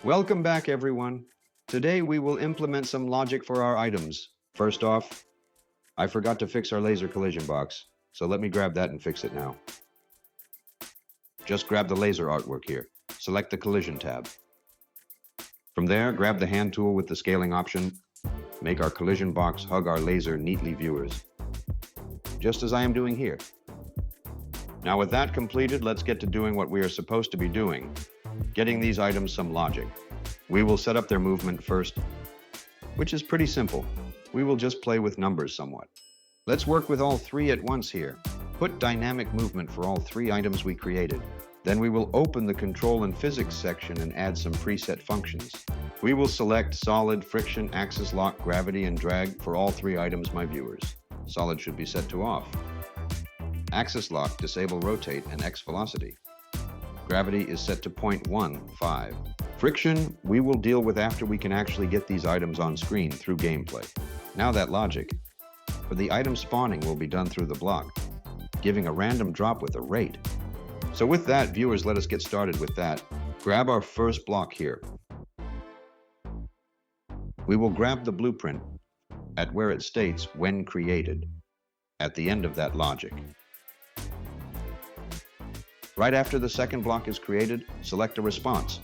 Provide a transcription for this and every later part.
Welcome back, everyone. Today we will implement some logic for our items. First off, I forgot to fix our laser collision box, so let me grab that and fix it now. Just grab the laser artwork here. Select the collision tab. From there, grab the hand tool with the scaling option. Make our collision box hug our laser neatly, viewers. Just as I am doing here. Now with that completed, let's get to doing what we are supposed to be doing. Getting these items some logic. We will set up their movement first, which is pretty simple. We will just play with numbers somewhat. Let's work with all three at once here. Put dynamic movement for all three items we created. Then we will open the control and physics section and add some preset functions. We will select solid, friction, axis lock, gravity, and drag for all three items, my viewers. Solid should be set to off. Axis lock, disable rotate, and X velocity. Gravity is set to 0.15. Friction, we will deal with after we can actually get these items on screen through gameplay. Now that logic. For the item spawning will be done through the block, giving a random drop with a rate. So with that, viewers, let us get started with that. Grab our first block here. We will grab the blueprint at where it states when created, at the end of that logic. Right after the second block is created, select a response.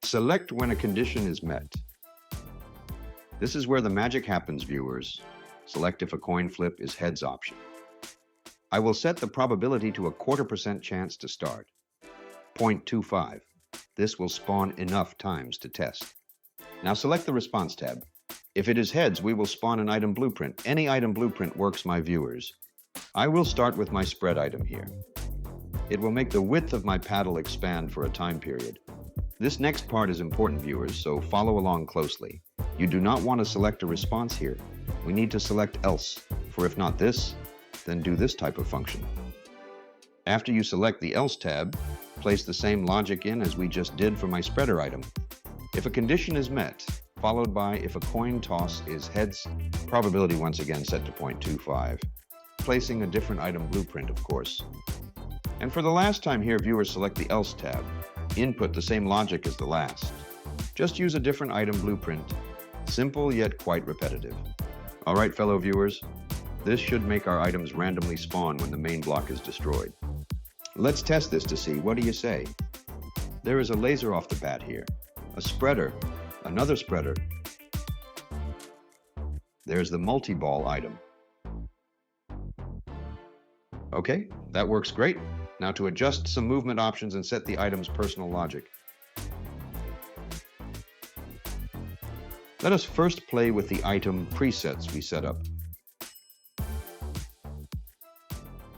Select when a condition is met. This is where the magic happens, viewers. Select if a coin flip is heads option. I will set the probability to a 0.25% chance to start. 0.25. This will spawn enough times to test. Now select the response tab. If it is heads, we will spawn an item blueprint. Any item blueprint works, my viewers. I will start with my spread item here. It will make the width of my paddle expand for a time period. This next part is important, viewers, so follow along closely. You do not want to select a response here. We need to select else, for if not this, then do this type of function. After you select the else tab, place the same logic in as we just did for my spreader item. If a condition is met, followed by if a coin toss is heads, probability once again set to 0.25. Placing a different item blueprint, of course. And for the last time here, viewers, select the else tab. Input the same logic as the last. Just use a different item blueprint. Simple yet quite repetitive. All right, fellow viewers, this should make our items randomly spawn when the main block is destroyed. Let's test this to see. What do you say? There is a laser off the bat here. A spreader. Another spreader. There's the multi-ball item. Okay, that works great. Now to adjust some movement options and set the item's personal logic. Let us first play with the item presets we set up.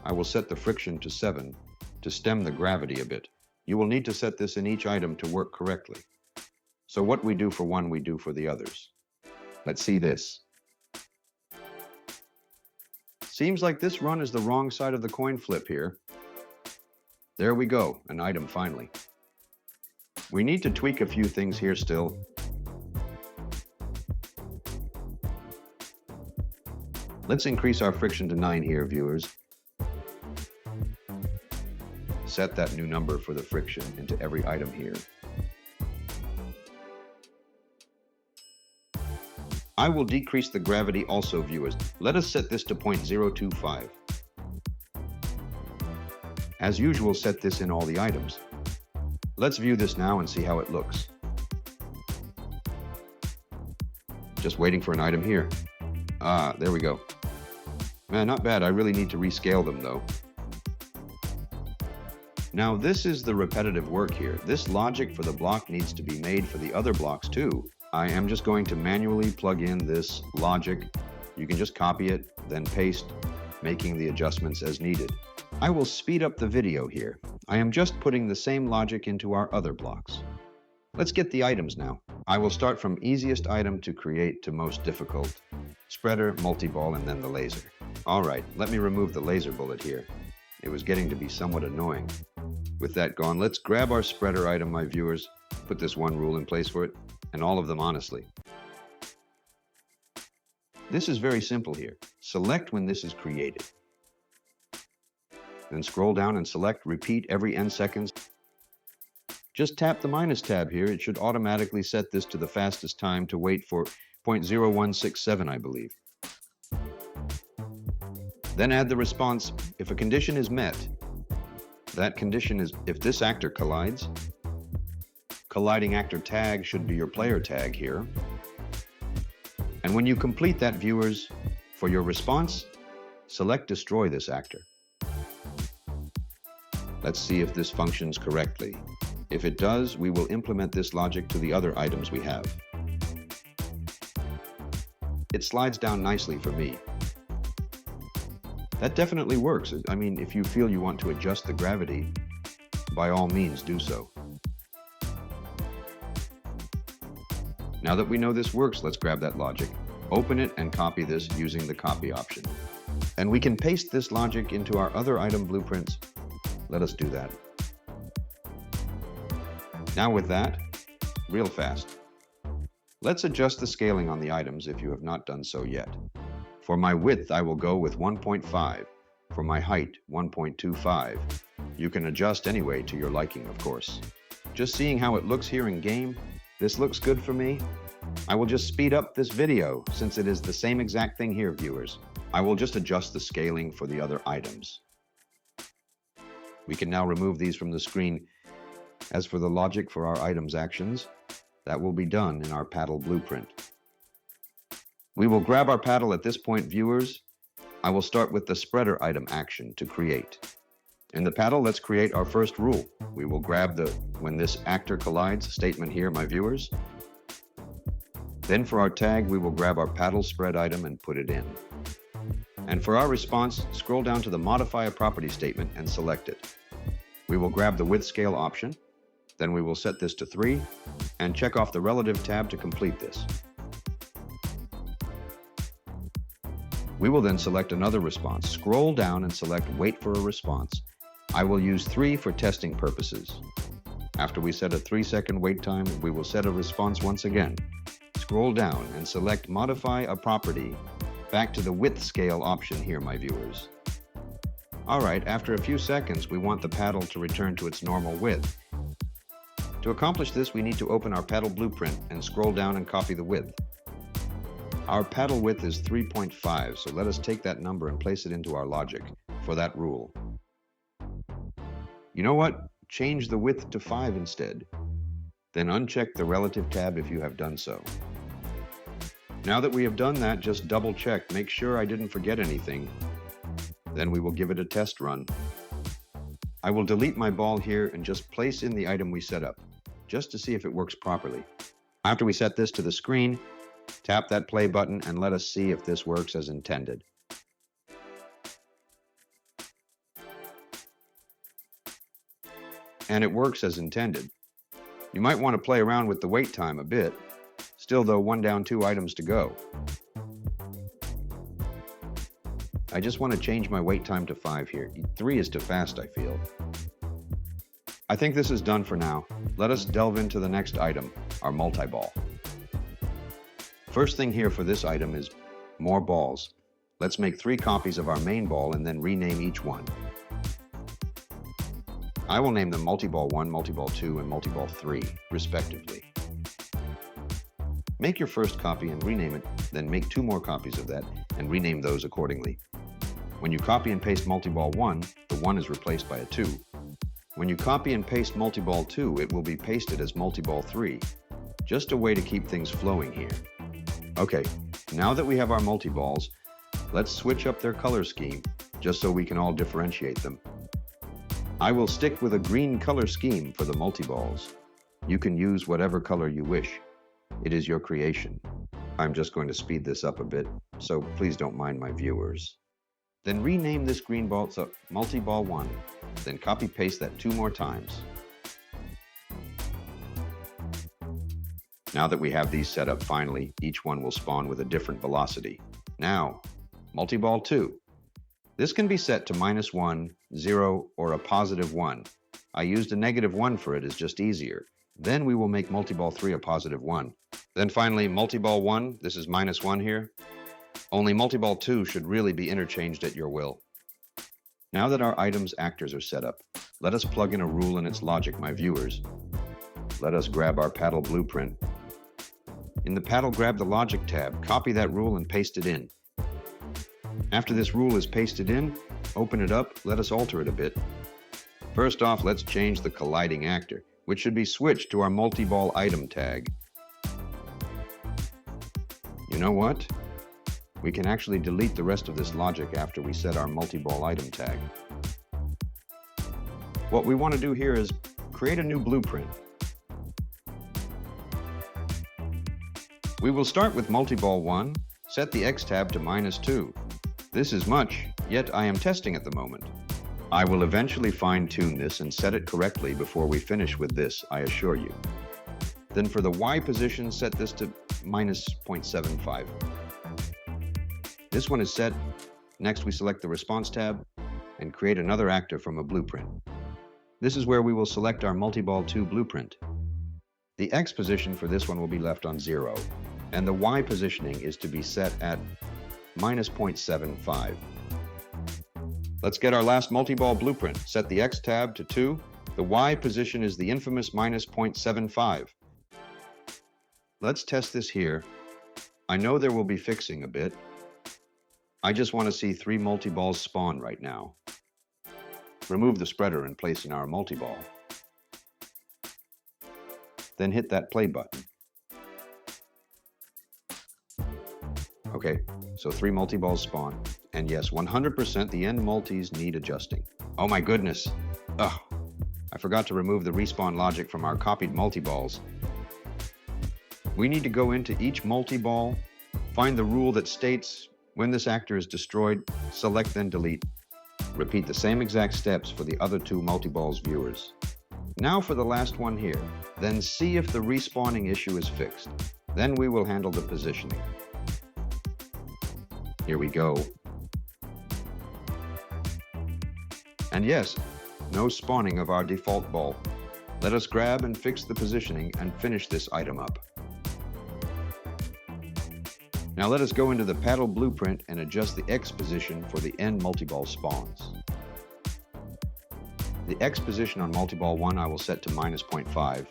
I will set the friction to 7 to stem the gravity a bit. You will need to set this in each item to work correctly. So what we do for one, we do for the others. Let's see this. Seems like this run is the wrong side of the coin flip here. There we go, an item finally. We need to tweak a few things here still. Let's increase our friction to 9 here, viewers. Set that new number for the friction into every item here. I will decrease the gravity also, viewers. Let us set this to 0.025. As usual, set this in all the items. Let's view this now and see how it looks. Just waiting for an item here. Ah, there we go. Man, not bad. I really need to rescale them though. Now this is the repetitive work here. This logic for the block needs to be made for the other blocks too. I am just going to manually plug in this logic. You can just copy it, then paste, making the adjustments as needed. I will speed up the video here. I am just putting the same logic into our other blocks. Let's get the items now. I will start from easiest item to create to most difficult. Spreader, multi-ball, and then the laser. All right, let me remove the laser bullet here. It was getting to be somewhat annoying. With that gone, let's grab our spreader item, my viewers. Put this one rule in place for it, and all of them honestly. This is very simple here. Select when this is created. Then scroll down and select Repeat every n seconds. Just tap the minus tab here. It should automatically set this to the fastest time to wait for 0.0167, I believe. Then add the response if a condition is met. That condition is if this actor collides. Colliding actor tag should be your player tag here. And when you complete that, viewers, for your response, select Destroy this actor. Let's see if this functions correctly. If it does, we will implement this logic to the other items we have. It slides down nicely for me. That definitely works. I mean, if you feel you want to adjust the gravity, by all means do so. Now that we know this works, let's grab that logic, open it, and copy this using the copy option. And we can paste this logic into our other item blueprints. Let us do that. Now with that, real fast, let's adjust the scaling on the items if you have not done so yet. For my width, I will go with 1.5. For my height, 1.25. You can adjust anyway to your liking, of course. Just seeing how it looks here in game, this looks good for me. I will just speed up this video since it is the same exact thing here, viewers. I will just adjust the scaling for the other items. We can now remove these from the screen. As for the logic for our items actions, that will be done in our paddle blueprint. We will grab our paddle at this point, viewers. I will start with the spreader item action to create. In the paddle, let's create our first rule. We will grab the when this actor collides statement here, my viewers. Then for our tag, we will grab our paddle spread item and put it in. And for our response, scroll down to the modify a property statement and select it. We will grab the width scale option. Then we will set this to 3 and check off the relative tab to complete this. We will then select another response. Scroll down and select wait for a response. I will use 3 for testing purposes. After we set a 3-second wait time, we will set a response once again. Scroll down and select modify a property. Back to the width scale option here, my viewers. Alright, after a few seconds, we want the paddle to return to its normal width. To accomplish this, we need to open our paddle blueprint and scroll down and copy the width. Our paddle width is 3.5, so let us take that number and place it into our logic for that rule. You know what? Change the width to 5 instead. Then uncheck the relative tab if you have done so. Now that we have done that, just double check, make sure I didn't forget anything. Then we will give it a test run. I will delete my ball here and just place in the item we set up, just to see if it works properly. After we set this to the screen, tap that play button and let us see if this works as intended. And it works as intended. You might want to play around with the wait time a bit. Still though, 1 down, 2 items to go. I just want to change my wait time to 5 here. 3 is too fast, I feel. I think this is done for now. Let us delve into the next item, our multi-ball. First thing here for this item is more balls. Let's make 3 copies of our main ball and then rename each one. I will name them Multi-Ball 1, Multi-Ball 2, and Multi-Ball 3, respectively. Make your first copy and rename it, then make 2 more copies of that and rename those accordingly. When you copy and paste Multi-Ball 1, the 1 is replaced by a 2. When you copy and paste Multi-Ball 2, it will be pasted as Multi-Ball 3. Just a way to keep things flowing here. Okay, now that we have our multi-balls, let's switch up their color scheme, just so we can all differentiate them. I will stick with a green color scheme for the multi-balls. You can use whatever color you wish. It is your creation. I'm just going to speed this up a bit, so please don't mind my viewers. Then rename this green ball to Multi-Ball 1, then copy-paste that 2 more times. Now that we have these set up finally, each one will spawn with a different velocity. Now, Multi-Ball 2. This can be set to -1, 0, or a +1. I used a -1 for it, it's just easier. Then we will make Multi-Ball 3 a +1. Then finally, Multi-Ball 1, this is -1 here. Only Multi-Ball 2 should really be interchanged at your will. Now that our items actors are set up, let us plug in a rule and its logic, my viewers. Let us grab our paddle blueprint. In the paddle, grab the logic tab, copy that rule and paste it in. After this rule is pasted in, open it up, let us alter it a bit. First off, let's change the colliding actor, which should be switched to our multi-ball item tag. You know what? We can actually delete the rest of this logic after we set our multi-ball item tag. What we want to do here is create a new blueprint. We will start with multi-ball 1, set the X tab to -2. This is much, yet I am testing at the moment. I will eventually fine-tune this and set it correctly before we finish with this, I assure you. Then for the Y position, set this to -0.75. This one is set. Next, we select the Response tab and create another actor from a blueprint. This is where we will select our multi-ball 2 blueprint. The X position for this one will be left on 0, and the Y positioning is to be set at -0.75. Let's get our last multi-ball blueprint. Set the X tab to 2. The Y position is the infamous -0.75. Let's test this here. I know there will be fixing a bit. I just want to see 3 multi-balls spawn right now. Remove the spreader and place in our multi-ball. Then hit that play button. Okay, so 3 multi-balls spawn. And yes, 100% the end multis need adjusting. Oh my goodness. Ugh, I forgot to remove the respawn logic from our copied multi-balls. We need to go into each multi-ball, find the rule that states when this actor is destroyed, select then delete. Repeat the same exact steps for the other 2 multi-balls viewers. Now for the last one here, then see if the respawning issue is fixed. Then we will handle the positioning. Here we go. And yes, no spawning of our default ball. Let us grab and fix the positioning and finish this item up. Now let us go into the paddle blueprint and adjust the X position for the end multi-ball spawns. The X position on multi-ball 1 I will set to -0.5.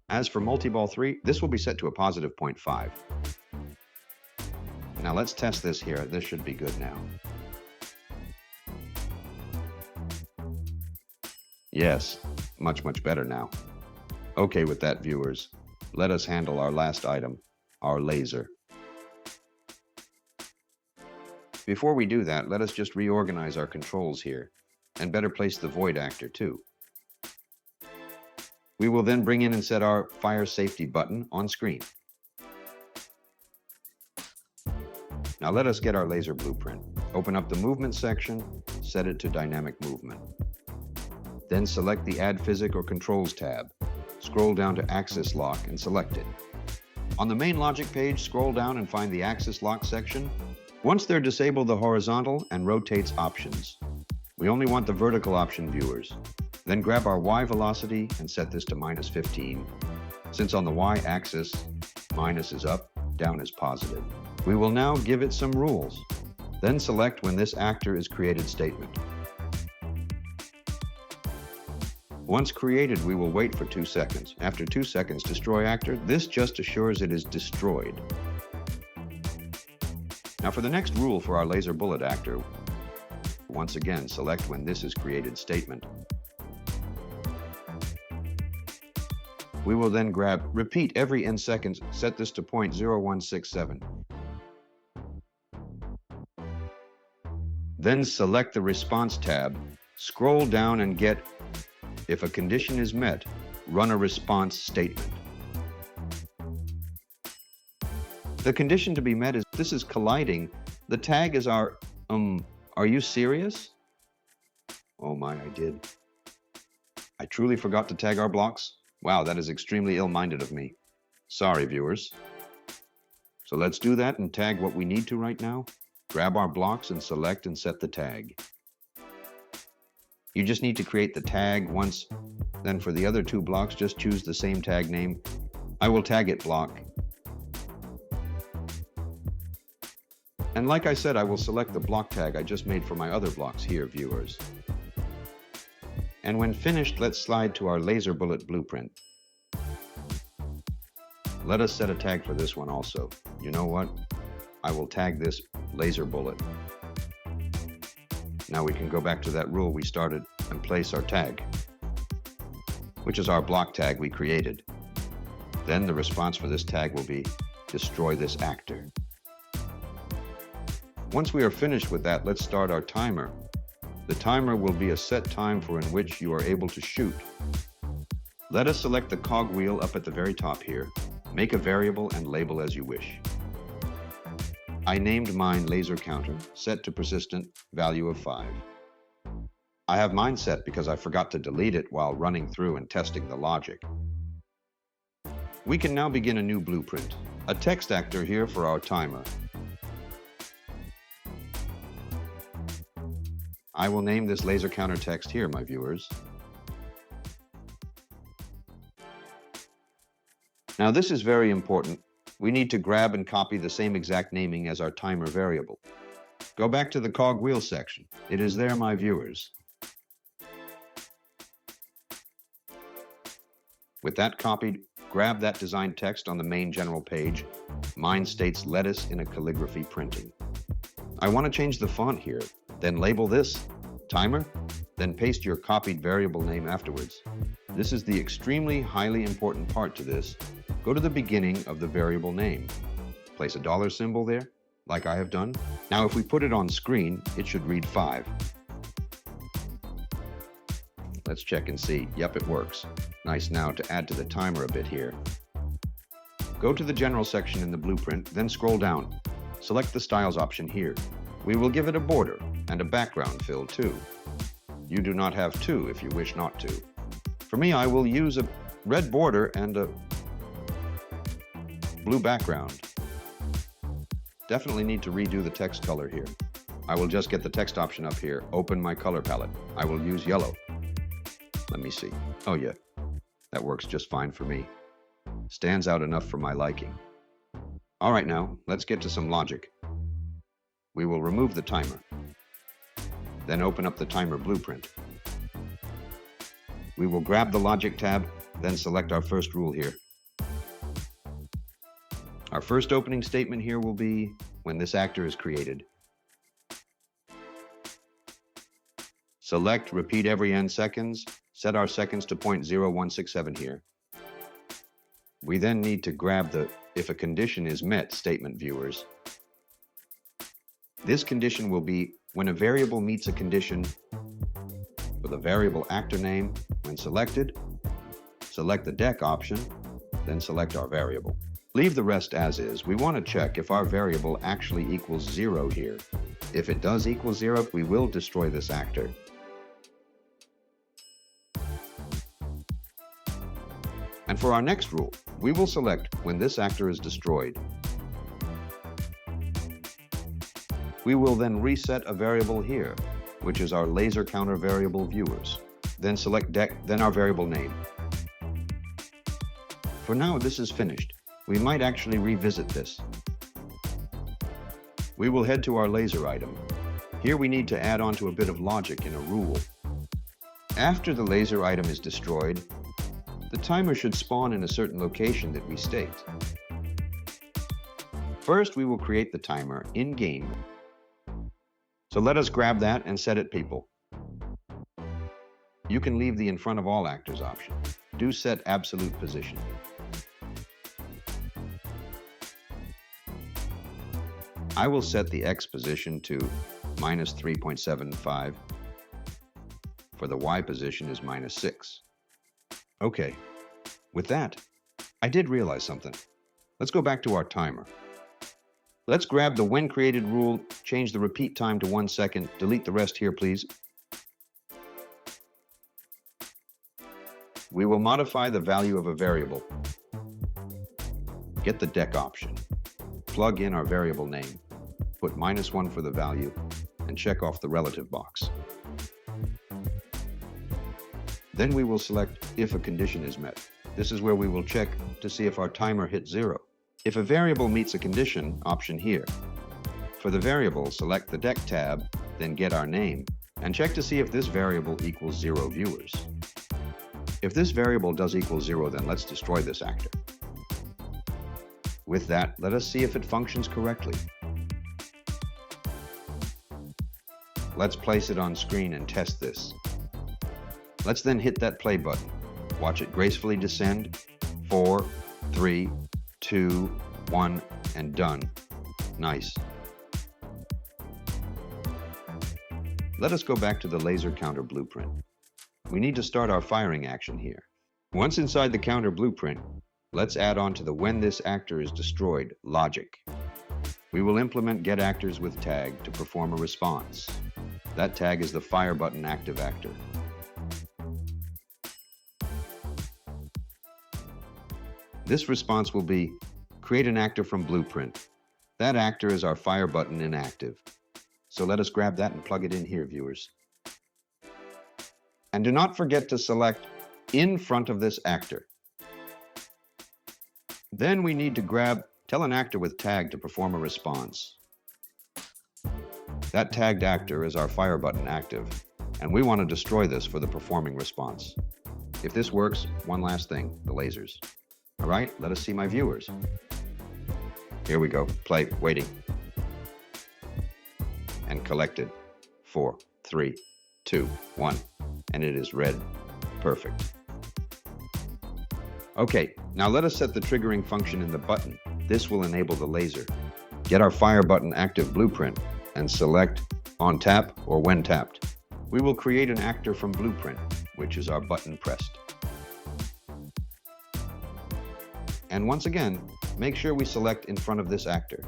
As for multi-ball 3, this will be set to a +0.5. Now let's test this here. This should be good now. Yes, much better now. Okay with that, viewers. Let us handle our last item, our laser. Before we do that, let us just reorganize our controls here and better place the void actor too. We will then bring in and set our fire safety button on screen. Now let us get our laser blueprint. Open up the movement section, set it to dynamic movement. Then select the Add Physic or Controls tab. Scroll down to Axis Lock and select it. On the main logic page, scroll down and find the Axis Lock section. Once they're disabled the horizontal and rotates options. We only want the vertical option, viewers. Then grab our Y velocity and set this to -15. Since on the Y axis, minus is up, down is positive. We will now give it some rules. Then select when this actor is created statement. Once created, we will wait for 2 seconds. After 2 seconds, destroy actor. This just assures it is destroyed. Now for the next rule for our laser bullet actor, once again, select when this is created statement. We will then grab repeat every n seconds, set this to 0.0167. Then select the response tab, scroll down and get if a condition is met, run a response statement. The condition to be met is this is colliding. The tag is our, are you serious? Oh my, I did. I truly forgot to tag our blocks. Wow, that is extremely ill-minded of me. Sorry, viewers. So let's do that and tag what we need to right now. Grab our blocks and select and set the tag. You just need to create the tag once. Then for the other 2 blocks, just choose the same tag name. I will tag it block. And like I said, I will select the block tag I just made for my other blocks here, viewers. And when finished, let's slide to our laser bullet blueprint. Let us set a tag for this one also. You know what? I will tag this laser bullet. Now we can go back to that rule we started and place our tag, which is our block tag we created. Then the response for this tag will be destroy this actor. Once we are finished with that, let's start our timer. The timer will be a set time for in which you are able to shoot. Let us select the cog wheel up at the very top here. Make a variable and label as you wish. I named mine laser counter, set to persistent, value of 5. I have mine set because I forgot to delete it while running through and testing the logic. We can now begin a new blueprint, a text actor here for our timer. I will name this laser counter text here, my viewers. Now this is very important. We need to grab and copy the same exact naming as our timer variable. Go back to the cog wheel section. It is there, my viewers. With that copied, grab that designed text on the main general page. Mine states lettuce in a calligraphy printing. I want to change the font here, then label this timer, then paste your copied variable name afterwards. This is the extremely highly important part to this. Go to the beginning of the variable name. Place a dollar symbol there, like I have done. Now if we put it on screen, it should read 5. Let's check and see. Yep, it works. Nice. Now to add to the timer a bit here. Go to the general section in the blueprint, then scroll down. Select the styles option here. We will give it a border and a background fill too. You do not have to if you wish not to. For me, I will use a red border and a blue background. Definitely need to redo the text color here. I will just get the text option up here, open my color palette. I will use yellow. Let me see. Oh yeah, that works just fine for me. Stands out enough for my liking. All right, now let's get to some logic. We will remove the timer. Then open up the timer blueprint. We will grab the logic tab, then select our first rule here. Our first opening statement here will be when this actor is created. Select repeat every n seconds, set our seconds to 0.0167 here. We then need to grab the if a condition is met statement, viewers. This condition will be when a variable meets a condition for the variable actor name. When selected, select the deck option, then select our variable. Leave the rest as is. We want to check if our variable actually equals 0 here. If it does equal 0, we will destroy this actor. And for our next rule, we will select when this actor is destroyed. We will then reset a variable here, which is our laser counter variable, viewers. Then select deck, then our variable name. For now, this is finished. We might actually revisit this. We will head to our laser item. Here we need to add on to a bit of logic in a rule. After the laser item is destroyed, the timer should spawn in a certain location that we state. First, we will create the timer in-game. So let us grab that and set it, people. You can leave the in front of all actors option. Do set absolute position. I will set the X position to -3.75. For the Y position is -6. Okay, with that, I did realize something. Let's go back to our timer. Let's grab the when created rule, change the repeat time to 1 second, delete the rest here, please. We will modify the value of a variable. Get the deck option. Plug in our variable name. Put -1 for the value, and check off the relative box. Then we will select if a condition is met. This is where we will check to see if our timer hit 0. If a variable meets a condition, option here. For the variable, select the Deck tab, then get our name, and check to see if this variable equals 0 viewers. If this variable does equal 0, then let's destroy this actor. With that, let us see if it functions correctly. Let's place it on screen and test this. Let's then hit that play button. Watch it gracefully descend. 4, 3, 2, 1, and done. Nice. Let us go back to the laser counter blueprint. We need to start our firing action here. Once inside the counter blueprint, let's add on to the when this actor is destroyed logic. We will implement get actors with tag to perform a response. That tag is the fire button active actor. This response will be create an actor from blueprint. That actor is our fire button inactive. So let us grab that and plug it in here, viewers. And do not forget to select in front of this actor. Then we need to tell an actor with tag to perform a response. That tagged actor is our fire button active, and we want to destroy this for the performing response. If this works, one last thing, the lasers. All right, let us see my viewers. Here we go, play, waiting. And collected. 4, 3, 2, 1, and it is red. Perfect. Okay, now let us set the triggering function in the button. This will enable the laser. Get our fire button active blueprint and select on tap or when tapped. We will create an actor from blueprint, which is our button pressed. And once again, make sure we select in front of this actor.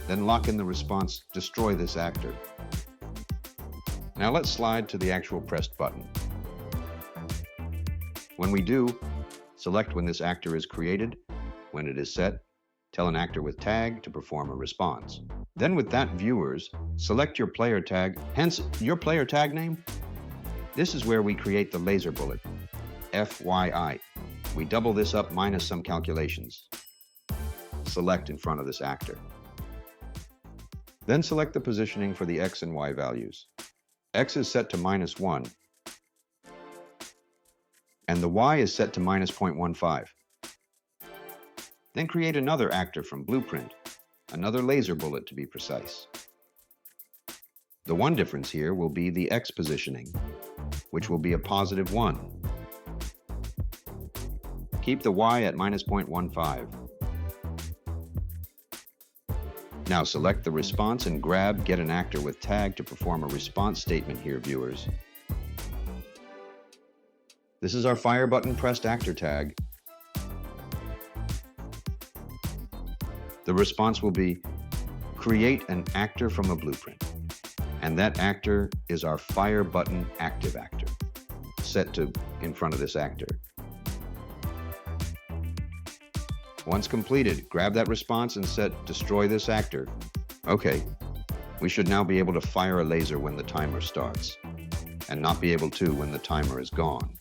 Then lock in the response, destroy this actor. Now let's slide to the actual pressed button. When we do, select when this actor is created. When it is set, tell an actor with tag to perform a response. Then with that, viewers, select your player tag, hence your player tag name. This is where we create the laser bullet, FYI. We double this up minus some calculations. Select in front of this actor. Then select the positioning for the X and Y values. X is set to -1, and the Y is set to -0.15. Then create another actor from blueprint, another laser bullet to be precise. The one difference here will be the X positioning, which will be a +1. Keep the Y at -0.15. Now select the response and get an actor with tag to perform a response statement here, viewers. This is our fire button pressed actor tag. The response will be create an actor from a blueprint. And that actor is our fire button active actor, set to in front of this actor. Once completed, grab that response and set destroy this actor. Okay, we should now be able to fire a laser when the timer starts, and not be able to when the timer is gone.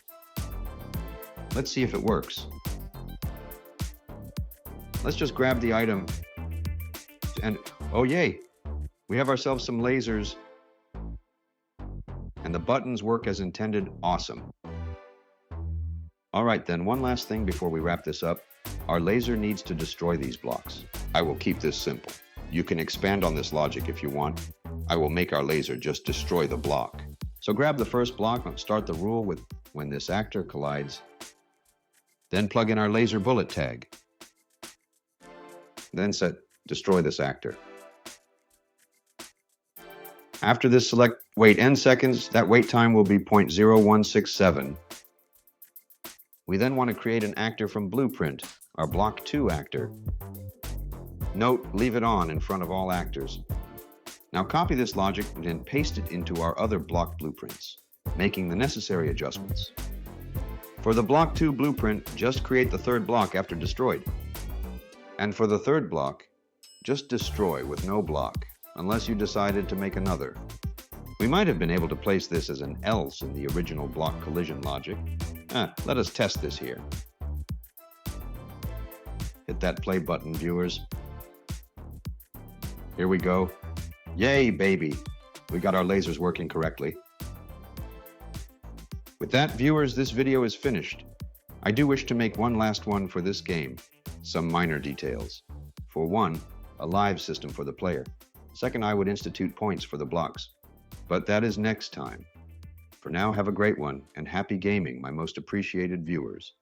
Let's see if it works. Let's just grab the item and, oh yay, we have ourselves some lasers, and the buttons work as intended. Awesome. All right then, one last thing before we wrap this up. Our laser needs to destroy these blocks. I will keep this simple. You can expand on this logic if you want. I will make our laser just destroy the block. So grab the first block and start the rule with when this actor collides. Then plug in our laser bullet tag. Then set destroy this actor. After this, select wait n seconds. That wait time will be 0.0167. We then want to create an actor from blueprint, our block 2 actor. Note, leave it on in front of all actors. Now copy this logic and then paste it into our other block blueprints, making the necessary adjustments. For the block 2 blueprint, just create the third block after destroyed. And for the third block, just destroy with no block, unless you decided to make another. We might have been able to place this as an else in the original block collision logic. Let us test this here. Hit that play button, viewers. Here we go. Yay, baby! We got our lasers working correctly. With that, viewers, this video is finished. I do wish to make one last one for this game. Some minor details. For one, a live system for the player. Second, I would institute points for the blocks. But that is next time. For now, have a great one, and happy gaming, my most appreciated viewers.